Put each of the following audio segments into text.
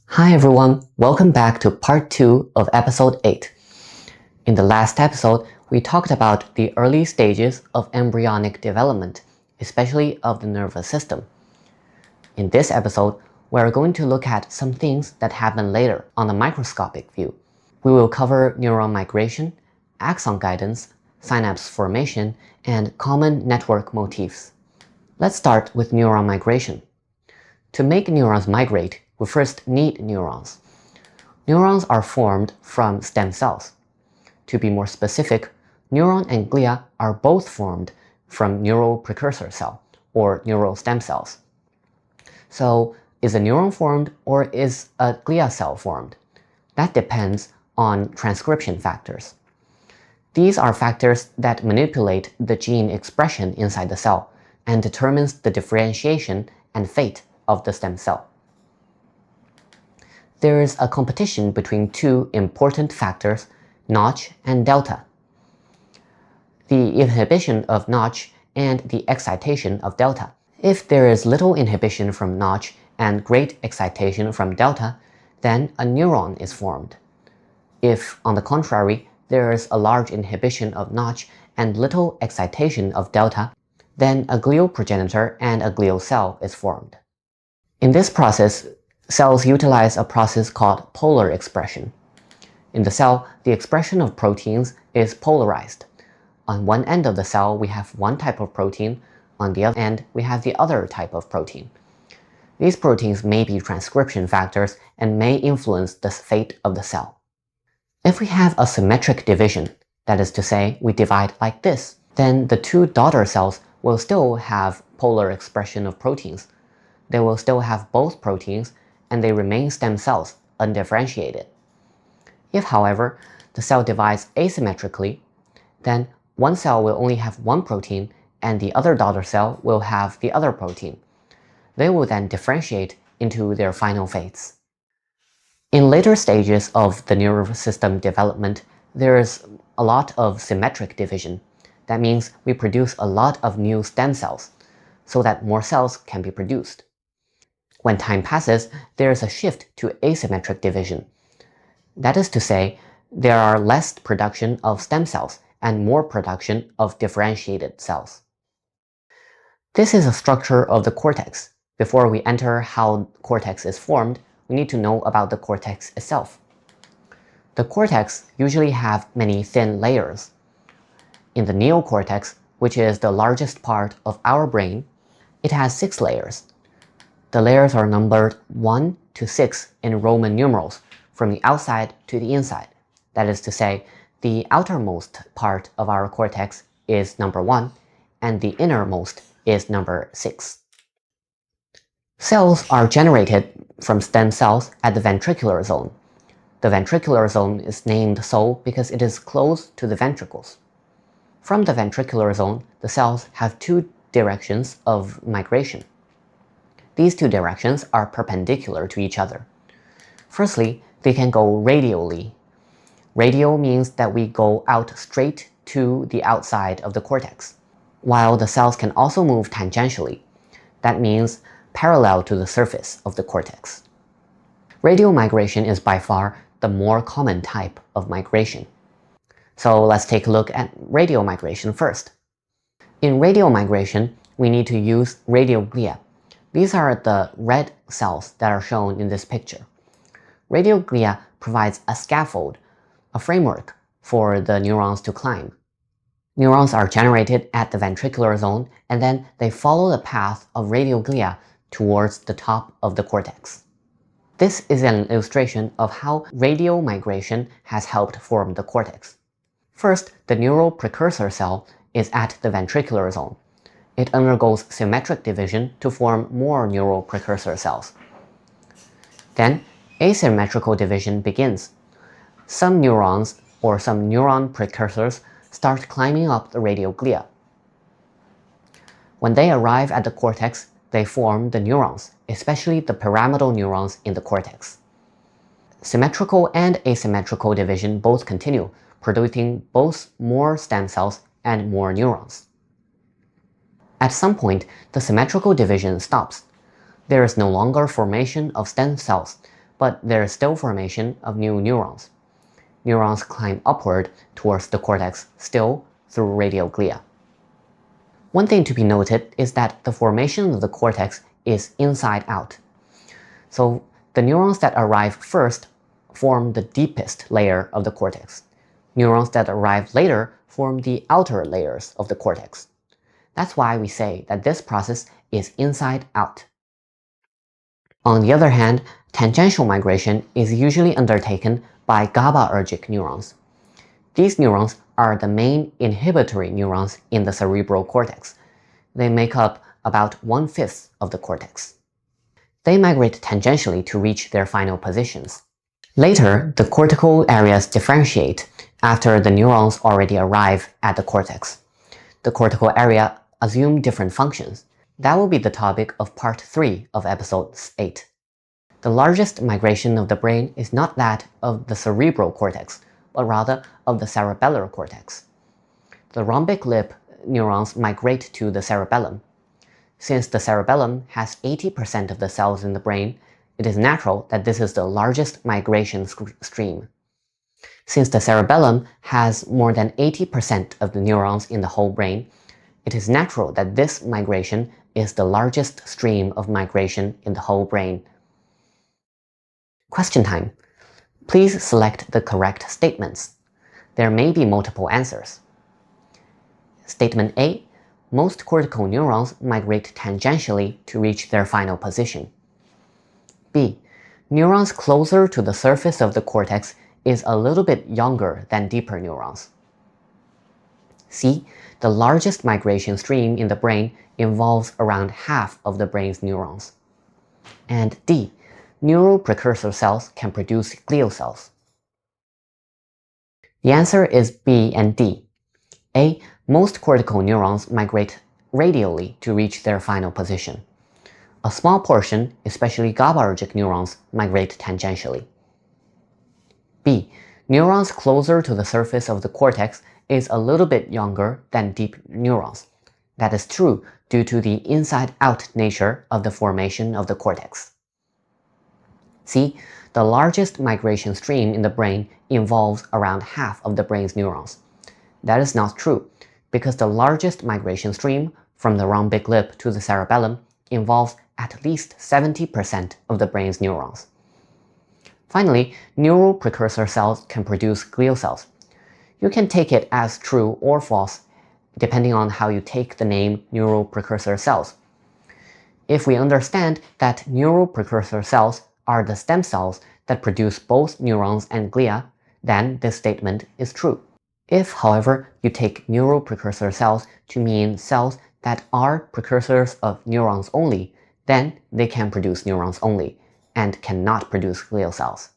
Hi everyone, welcome back to part 2 of episode 8. In the last episode, we talked about the early stages of embryonic development, especially of the nervous system. In this episode, we are going to look at some things that happen later on a microscopic view. We will cover neuron migration, axon guidance, synapse formation, and common network motifs. Let's start with neuron migration. To make neurons migrate, we first need neurons. Neurons are formed from stem cells. To be more specific, neuron and glia are both formed from neural precursor cell, or neural stem cells. So, is a neuron formed or is a glia cell formed? That depends on transcription factors. These are factors that manipulate the gene expression inside the cell and determines the differentiation and fate of the stem cell. There is a competition between two important factors, Notch and delta. The inhibition of Notch and the excitation of delta. If there is little inhibition from Notch and great excitation from delta, then a neuron is formed. If, on the contrary, there is a large inhibition of Notch and little excitation of delta, then a glial progenitor and a glial cell is formed. In this process, cells utilize a process called polar expression. In the cell, the expression of proteins is polarized. On one end of the cell, we have one type of protein. On the other end, we have the other type of protein. These proteins may be transcription factors and may influence the fate of the cell. If we have a symmetric division, that is to say, we divide like this, then the two daughter cells will still have polar expression of proteins. They will still have both proteins, and they remain stem cells, undifferentiated. If, however, the cell divides asymmetrically, then one cell will only have one protein, and the other daughter cell will have the other protein. They will then differentiate into their final fates. In later stages of the nervous system development, there is a lot of symmetric division. That means we produce a lot of new stem cells, so that more cells can be produced. When time passes, there is a shift to asymmetric division. That is to say, there are less production of stem cells and more production of differentiated cells. This is a structure of the cortex. Before we enter how cortex is formed, we need to know about the cortex itself. The cortex usually have many thin layers. In the neocortex, which is the largest part of our brain, it has 6 layers. The layers are numbered 1 to 6 in Roman numerals, from the outside to the inside. That is to say, the outermost part of our cortex is number 1, and the innermost is number 6. Cells are generated from stem cells at the ventricular zone. The ventricular zone is named so because it is close to the ventricles. From the ventricular zone, the cells have 2 directions of migration. These 2 directions are perpendicular to each other. Firstly, they can go radially. Radial means that we go out straight to the outside of the cortex, while the cells can also move tangentially. That means parallel to the surface of the cortex. Radial migration is by far the more common type of migration. So let's take a look at radial migration first. In radial migration, we need to use radial glia. These are the red cells that are shown in this picture. Radial glia provides a scaffold, a framework for the neurons to climb. Neurons are generated at the ventricular zone, and then they follow the path of radial glia towards the top of the cortex. This is an illustration of how radial migration has helped form the cortex. First, the neural precursor cell is at the ventricular zone. It undergoes symmetric division to form more neural precursor cells. Then, asymmetrical division begins. Some neurons or some neuron precursors start climbing up the radial glia. When they arrive at the cortex, they form the neurons, especially the pyramidal neurons in the cortex. Symmetrical and asymmetrical division both continue, producing both more stem cells and more neurons. At some point, the symmetrical division stops. There is no longer formation of stem cells, but there is still formation of new neurons. Neurons climb upward towards the cortex still through radial glia. One thing to be noted is that the formation of the cortex is inside out. So the neurons that arrive first form the deepest layer of the cortex. Neurons that arrive later form the outer layers of the cortex. That's why we say that this process is inside out. On the other hand, tangential migration is usually undertaken by GABAergic neurons. These neurons are the main inhibitory neurons in the cerebral cortex. They make up about 1/5 of the cortex. They migrate tangentially to reach their final positions. Later, the cortical areas differentiate after the neurons already arrive at the cortex. The cortical area assume different functions. That will be the topic of part 3 of episode 8. The largest migration of the brain is not that of the cerebral cortex, but rather of the cerebellar cortex. The rhombic lip neurons migrate to the cerebellum. Since the cerebellum has 80% of the cells in the brain, it is natural that this is the largest migration stream. Since the cerebellum has more than 80% of the neurons in the whole brain, it is natural that this migration is the largest stream of migration in the whole brain. Question time. Please select the correct statements. There may be multiple answers. Statement A. Most cortical neurons migrate tangentially to reach their final position. B. Neurons closer to the surface of the cortex is a little bit younger than deeper neurons. C. The largest migration stream in the brain involves around half of the brain's neurons. And D. Neural precursor cells can produce glial cells. The answer is B and D. A. Most cortical neurons migrate radially to reach their final position. A small portion, especially GABAergic neurons, migrate tangentially. B. Neurons closer to the surface of the cortex is a little bit younger than deep neurons. That is true due to the inside-out nature of the formation of the cortex. C. The largest migration stream in the brain involves around half of the brain's neurons. That is not true, because the largest migration stream from the rhombic lip to the cerebellum involves at least 70% of the brain's neurons. Finally, neural precursor cells can produce glial cells. You can take it as true or false, depending on how you take the name neural precursor cells. If we understand that neural precursor cells are the stem cells that produce both neurons and glia, then this statement is true. If, however, you take neural precursor cells to mean cells that are precursors of neurons only, then they can produce neurons only, and cannot produce glial cells.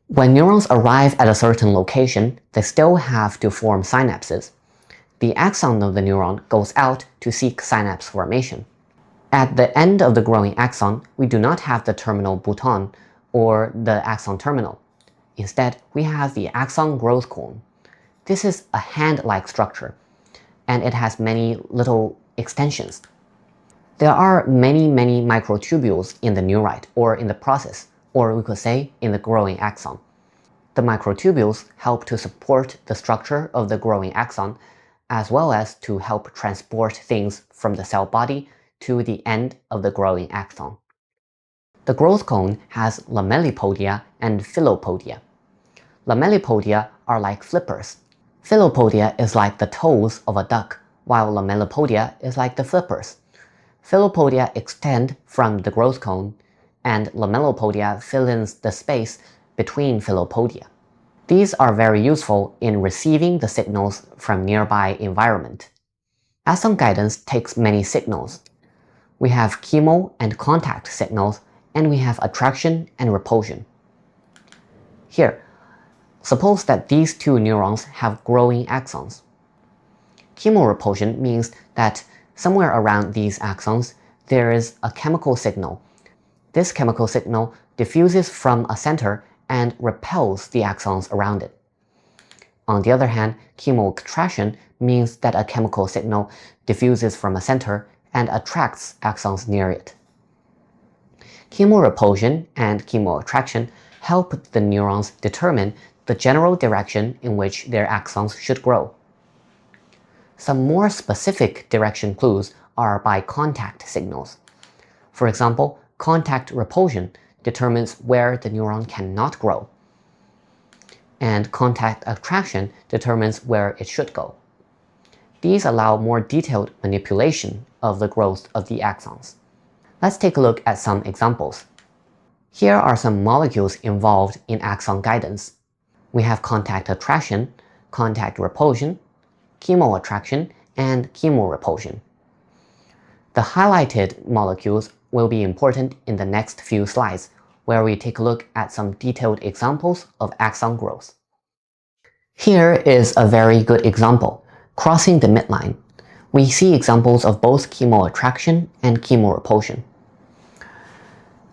When neurons arrive at a certain location, they still have to form synapses. The axon of the neuron goes out to seek synapse formation. At the end of the growing axon, we do not have the terminal bouton or the axon terminal. Instead, we have the axon growth cone. This is a hand-like structure, and it has many little extensions. There are many microtubules in the neurite, or in the process, or we could say in the growing axon. The microtubules help to support the structure of the growing axon, as well as to help transport things from the cell body to the end of the growing axon. The growth cone has lamellipodia and filopodia. Lamellipodia are like flippers. Filopodia is like the toes of a duck, while lamellipodia is like the flippers. Filopodia extend from the growth cone, and lamellipodia fill in the space between filopodia. These are very useful in receiving the signals from nearby environment. Axon guidance takes many signals. We have chemo and contact signals, and we have attraction and repulsion. Here, suppose that these two neurons have growing axons. Chemorepulsion means that somewhere around these axons, there is a chemical signal. This chemical signal diffuses from a center and repels the axons around it. On the other hand, chemoattraction means that a chemical signal diffuses from a center and attracts axons near it. Chemorepulsion and chemoattraction help the neurons determine the general direction in which their axons should grow. Some more specific direction clues are by contact signals. For example, contact repulsion determines where the neuron cannot grow, and contact attraction determines where it should go. These allow more detailed manipulation of the growth of the axons. Let's take a look at some examples. Here are some molecules involved in axon guidance. We have contact attraction, contact repulsion, chemoattraction, and chemorepulsion. The highlighted molecules will be important in the next few slides, where we take a look at some detailed examples of axon growth. Here is a very good example, crossing the midline. We see examples of both chemoattraction and chemorepulsion.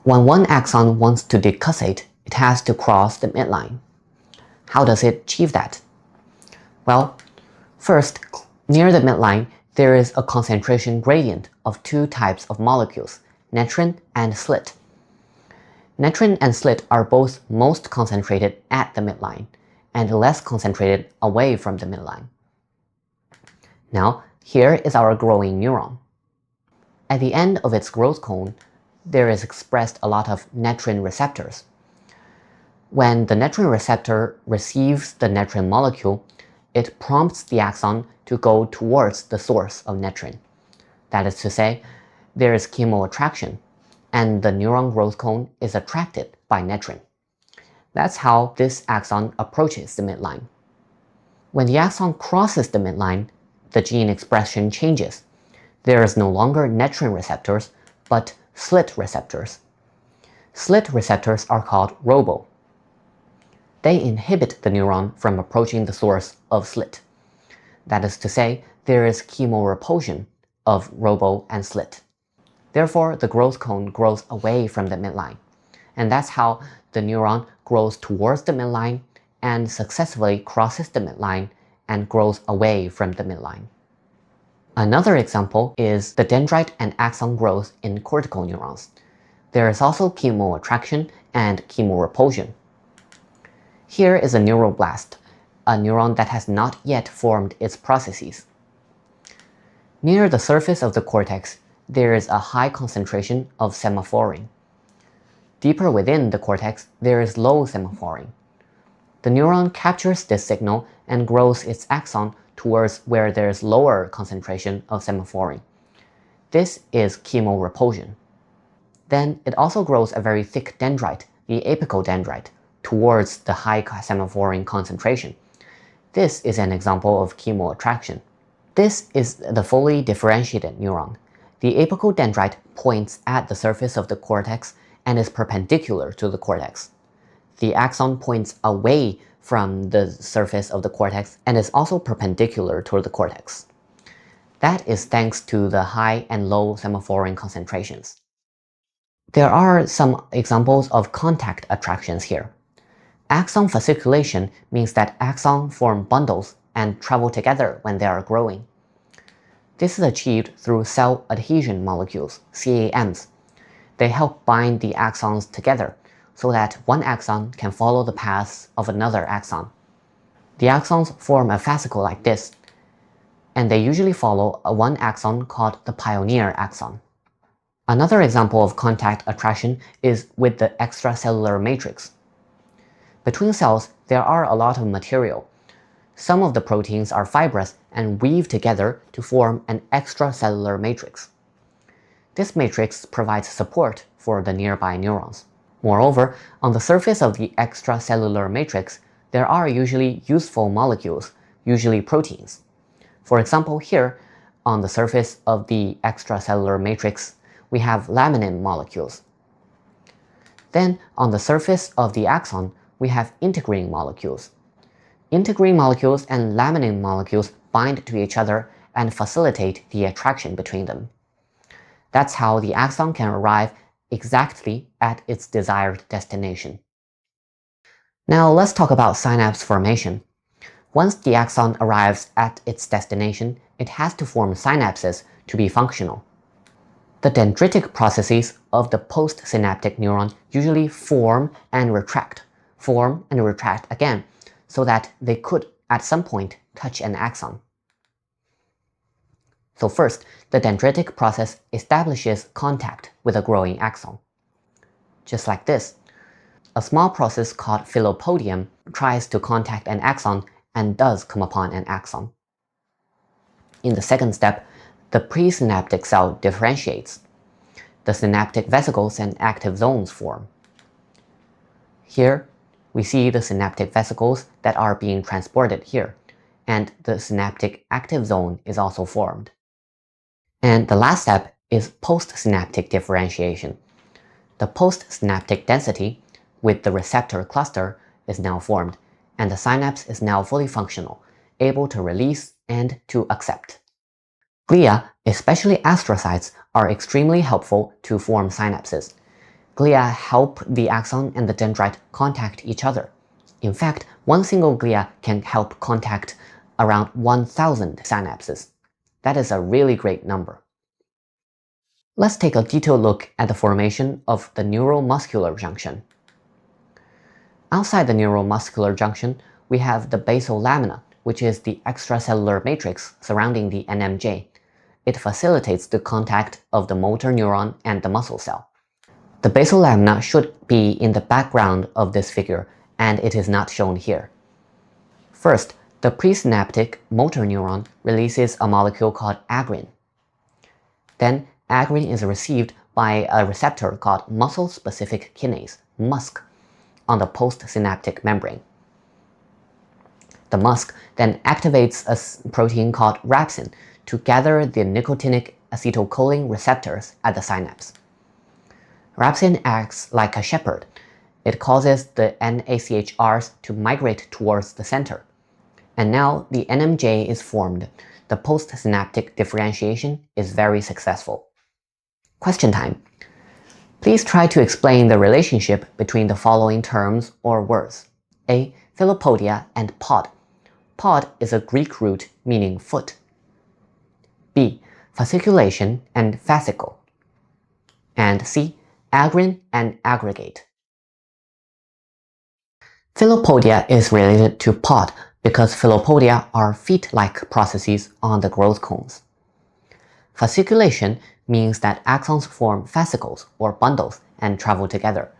When one axon wants to decussate, it has to cross the midline. How does it achieve that? Well, first, near the midline, there is a concentration gradient of two types of molecules, netrin and slit. Netrin and slit are both most concentrated at the midline and less concentrated away from the midline. Now, here is our growing neuron. At the end of its growth cone, there is expressed a lot of netrin receptors. When the netrin receptor receives the netrin molecule, it prompts the axon to go towards the source of netrin. That is to say, there is chemoattraction, and the neuron growth cone is attracted by netrin. That's how this axon approaches the midline. When the axon crosses the midline, the gene expression changes. There is no longer netrin receptors, but slit receptors. Slit receptors are called robo. They inhibit the neuron from approaching the source of slit. That is to say, there is chemorepulsion of robo and slit. Therefore, the growth cone grows away from the midline, and that's how the neuron grows towards the midline and successfully crosses the midline and grows away from the midline. Another example is the dendrite and axon growth in cortical neurons. There is also chemoattraction and chemorepulsion. Here is a neuroblast, a neuron that has not yet formed its processes. Near the surface of the cortex, there is a high concentration of semaphorin. Deeper within the cortex, there is low semaphorin. The neuron captures this signal and grows its axon towards where there is lower concentration of semaphorin. This is chemorepulsion. Then it also grows a very thick dendrite, the apical dendrite, towards the high semaphorin concentration. This is an example of chemoattraction. This is the fully differentiated neuron. The apical dendrite points at the surface of the cortex and is perpendicular to the cortex. The axon points away from the surface of the cortex and is also perpendicular toward the cortex. That is thanks to the high and low semaphorin concentrations. There are some examples of contact attractions here. Axon fasciculation means that axons form bundles and travel together when they are growing. This is achieved through cell adhesion molecules, CAMs. They help bind the axons together so that one axon can follow the paths of another axon. The axons form a fascicle like this, and they usually follow one axon called the pioneer axon. Another example of contact attraction is with the extracellular matrix. Between cells, there are a lot of material. Some of the proteins are fibrous and weave together to form an extracellular matrix. This matrix provides support for the nearby neurons. Moreover, on the surface of the extracellular matrix, there are usually useful molecules, usually proteins. For example, here, on the surface of the extracellular matrix, we have laminin molecules. Then, on the surface of the axon, we have integrin molecules. Integrin molecules and laminin molecules bind to each other and facilitate the attraction between them. That's how the axon can arrive exactly at its desired destination. Now let's talk about synapse formation. Once the axon arrives at its destination, it has to form synapses to be functional. The dendritic processes of the postsynaptic neuron usually form and retract again, so that they could at some point touch an axon. So first, the dendritic process establishes contact with a growing axon. Just like this, a small process called phylopodium tries to contact an axon and does come upon an axon. In the second step, the presynaptic cell differentiates. The synaptic vesicles and active zones form. Here, we see the synaptic vesicles that are being transported here, and the synaptic active zone is also formed. And the last step is postsynaptic differentiation. The postsynaptic density with the receptor cluster is now formed, and the synapse is now fully functional, able to release and to accept. Glia, especially astrocytes, are extremely helpful to form synapses. Glia help the axon and the dendrite contact each other. In fact, one single glia can help contact around 1,000 synapses. That is a really great number. Let's take a detailed look at the formation of the neuromuscular junction. Outside the neuromuscular junction, we have the basal lamina, which is the extracellular matrix surrounding the NMJ. It facilitates the contact of the motor neuron and the muscle cell. The basal lamina should be in the background of this figure, and it is not shown here. First, the presynaptic motor neuron releases a molecule called agrin. Then, agrin is received by a receptor called muscle-specific kinase, MuSK, on the postsynaptic membrane. The MuSK then activates a protein called rhabsin to gather the nicotinic acetylcholine receptors at the synapse. Rhabsin acts like a shepherd. It causes the NACHRs to migrate towards the center. And now the NMJ is formed. The postsynaptic differentiation is very successful. Question time. Please try to explain the relationship between the following terms or words. A. Philopodia and pod. Pod is a Greek root meaning foot. B. Fasciculation and fascicle. And C. Agrin and aggregate. Philopodia is related to pod because philopodia are feet-like processes on the growth cones. Fasciculation means that axons form fascicles or bundles and travel together.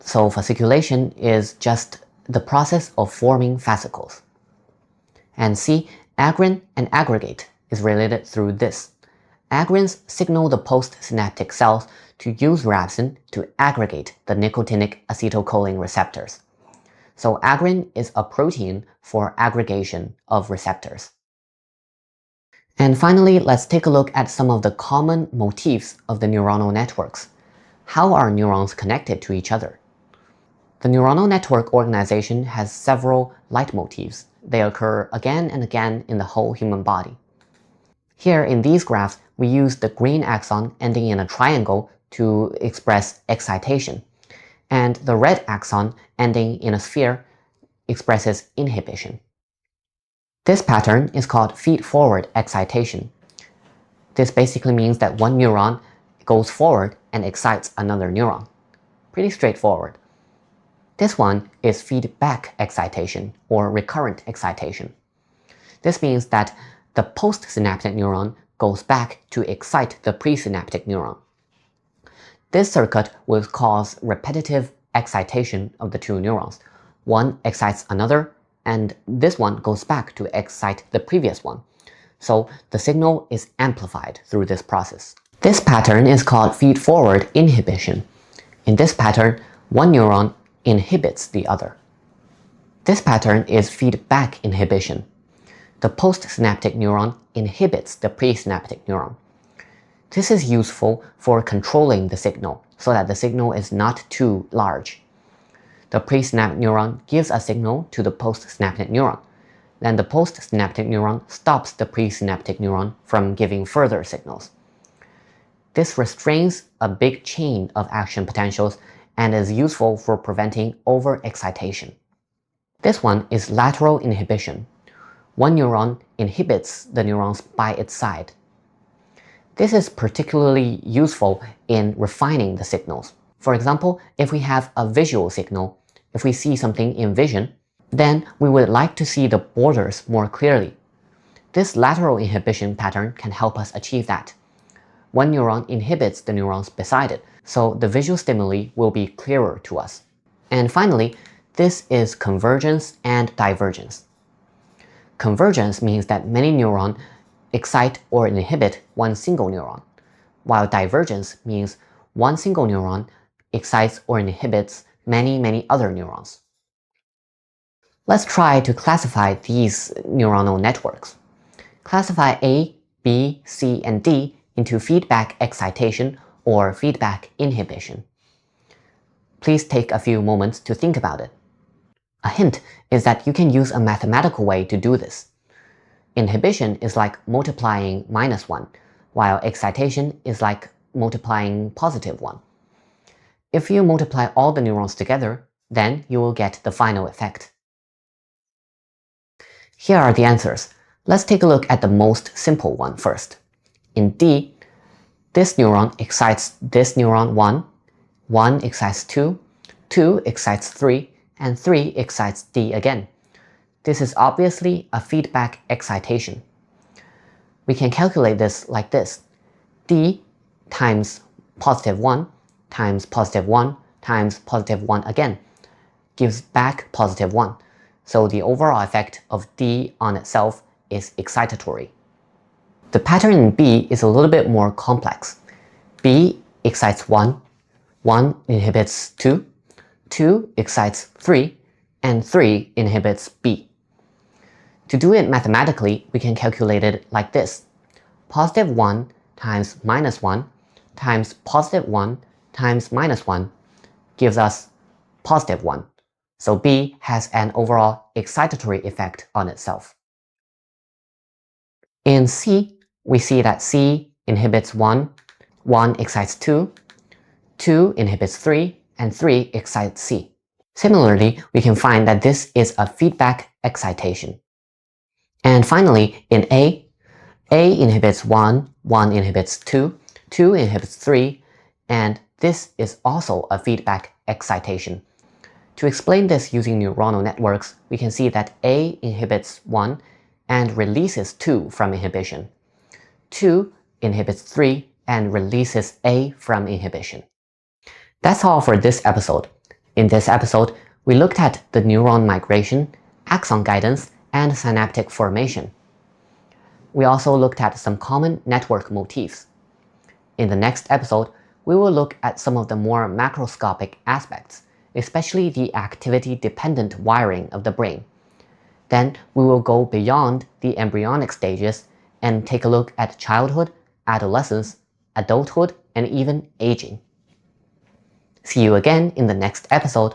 So fasciculation is just the process of forming fascicles. And C, agrin and aggregate is related through this. Agrins signal the postsynaptic cells to use rhabsin to aggregate the nicotinic acetylcholine receptors. So agrin is a protein for aggregation of receptors. And finally, let's take a look at some of the common motifs of the neuronal networks. How are neurons connected to each other? The neuronal network organization has several leitmotifs. They occur again and again in the whole human body. Here in these graphs, we use the green axon ending in a triangle to express excitation, and the red axon ending in a sphere expresses inhibition. This pattern is called feed-forward excitation. This basically means that one neuron goes forward and excites another neuron. Pretty straightforward. This one is feedback excitation or recurrent excitation. This means that the postsynaptic neuron goes back to excite the presynaptic neuron. This circuit will cause repetitive excitation of the two neurons. One excites another, and this one goes back to excite the previous one. So the signal is amplified through this process. This pattern is called feed-forward inhibition. In this pattern, one neuron inhibits the other. This pattern is feedback inhibition. The postsynaptic neuron inhibits the presynaptic neuron. This is useful for controlling the signal so that the signal is not too large. The presynaptic neuron gives a signal to the postsynaptic neuron. Then the postsynaptic neuron stops the presynaptic neuron from giving further signals. This restrains a big chain of action potentials and is useful for preventing overexcitation. This one is lateral inhibition. One neuron inhibits the neurons by its side. This is particularly useful in refining the signals. For example, if we have a visual signal, if we see something in vision, then we would like to see the borders more clearly. This lateral inhibition pattern can help us achieve that. One neuron inhibits the neurons beside it, so the visual stimuli will be clearer to us. And finally, this is convergence and divergence. Convergence means that many neurons excite or inhibit one single neuron, while divergence means one single neuron excites or inhibits many other neurons. Let's try to classify these neuronal networks. Classify A, B, C, and D into feedback excitation or feedback inhibition. Please take a few moments to think about it. A hint is that you can use a mathematical way to do this. Inhibition is like multiplying -1, while excitation is like multiplying +1. If you multiply all the neurons together, then you will get the final effect. Here are the answers. Let's take a look at the most simple one first. In D, this neuron excites this neuron 1, 1 excites 2, 2 excites 3, and 3 excites D again. This is obviously a feedback excitation. We can calculate this like this. D times +1 times +1 times +1 again gives back +1. So the overall effect of D on itself is excitatory. The pattern in B is a little bit more complex. B excites 1, 1 inhibits 2, 2 excites 3, and 3 inhibits B. To do it mathematically, we can calculate it like this. +1 times -1 times +1 times -1 gives us +1. So B has an overall excitatory effect on itself. In C, we see that C inhibits 1, 1 excites 2, 2 inhibits 3, and 3 excites C. Similarly, we can find that this is a feedback excitation. And finally, in A inhibits 1, 1 inhibits 2, 2 inhibits 3, and this is also a feedback excitation. To explain this using neuronal networks, we can see that A inhibits 1 and releases 2 from inhibition. 2 inhibits 3 and releases A from inhibition. That's all for this episode. In this episode, we looked at the neuron migration, axon guidance, and synaptic formation. We also looked at some common network motifs. In the next episode, we will look at some of the more macroscopic aspects, especially the activity-dependent wiring of the brain. Then we will go beyond the embryonic stages and take a look at childhood, adolescence, adulthood, and even aging. See you again in the next episode.